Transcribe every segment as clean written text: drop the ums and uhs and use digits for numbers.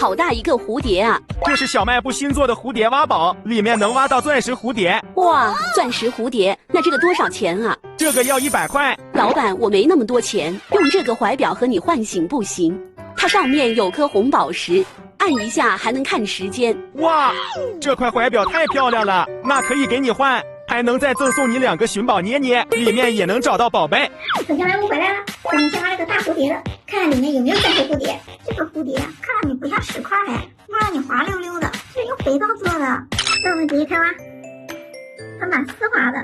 好大一个蝴蝶啊！这是小卖部新做的蝴蝶挖宝，里面能挖到钻石蝴蝶。哇，钻石蝴蝶，那这个多少钱啊？这个要100块。老板，我没那么多钱，用这个怀表和你唤醒不行？它上面有颗红宝石，按一下还能看时间。哇，这块怀表太漂亮了，那可以给你换，还能再赠送你2个寻宝捏捏，里面也能找到宝贝。小小卖部回来了，咱们先挖这个大蝴蝶的，看看里面有没有钻石蝴蝶。这个蝴蝶看上去不像石块哎，摸上去滑溜溜的，是用肥皂做的。那我们直接开挖，它蛮丝滑的。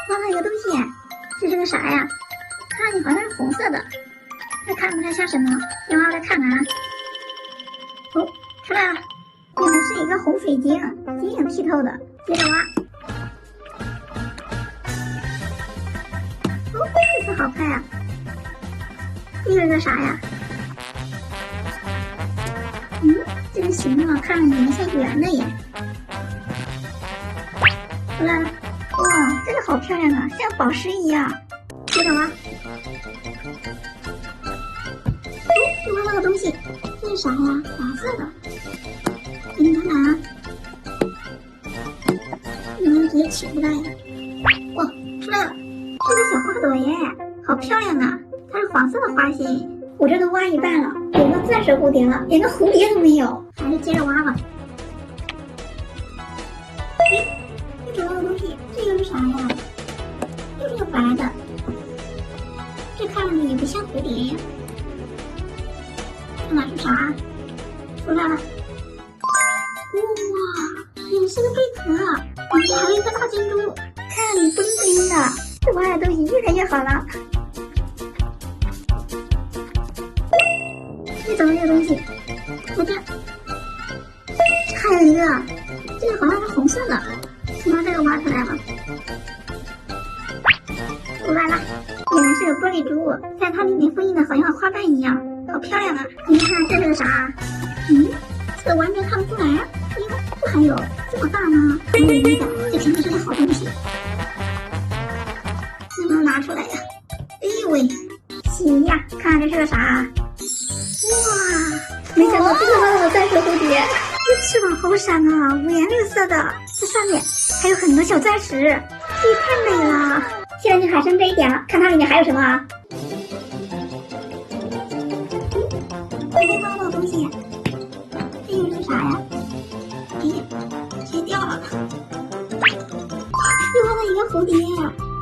挖到一个东西，这是个啥呀？看上去好像是红色的，再看不太像什么，先挖出来看看啊。哦，出来了。原来是一个红水晶，晶莹剔透的。接着挖。哦，这次好快啊！又一个啥呀？这个形状看上去有点像圆的耶。出来了，哇，这个好漂亮啊，像宝石一样。接着挖。又挖到个东西，这是啥呀？蓝色的。给你看看啊，能不能直接取出来呀？哇，出来了，是个小花朵耶，好漂亮啊！它是黄色的花心。我这都挖一半了，有个钻石蝴蝶了，连个蝴蝶都没有，还是接着挖吧。又找到个东西，这个是啥呀？又是个白的，这看上去也不像蝴蝶呀。这哪是啥？出来了。哇，也是个贝壳，里面还有一颗大珍珠，看着里不灵不灵的。这挖的东西越来越好了。又找到一个东西，在这，还有一个，这个好像是红色的，先把这个挖出来了。出来了，原来是个玻璃珠，在它里面封印的好像花瓣一样，好漂亮啊！你看这是个啥？这个完全看不出来。这还有这么大呢？没有影响，这肯定是个好东西。能不能拿出来呀？哎呦喂，行呀！看看这是个啥？哇，没想到真的挖到了钻石蝴蝶，这翅膀好闪啊，五颜六色的，这上面还有很多小钻石，这也太美了。现在就还剩这一点了，看它里面还有什么啊？没挖到东西，这又是啥呀？谁掉了？又挖到一个蝴蝶，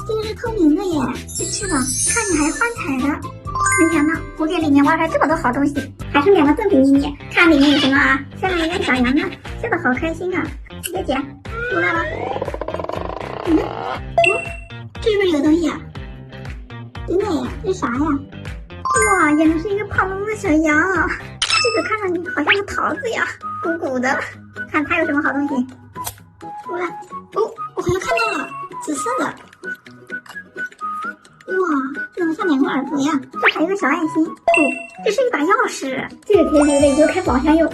这个是透明的耶，这翅膀看起来还是幻彩的。没想到蝴蝶里面挖出来这么多好东西，还剩2个赠品捏捏，看里面有什么啊？下面一个小羊呢，笑得好开心啊！直接捡，出来了。这边有个东西啊，真的呀？这啥呀？哇，原来是一个胖嘟嘟的小羊，这个看上去好像个桃子呀，鼓鼓的。看它有什么好东西，出来。哦，我好像看到了，紫色的。哇，这怎么像2个耳朵呀？这还有个小爱心。哦，这是一把钥匙，这个可以留着以后开宝箱用。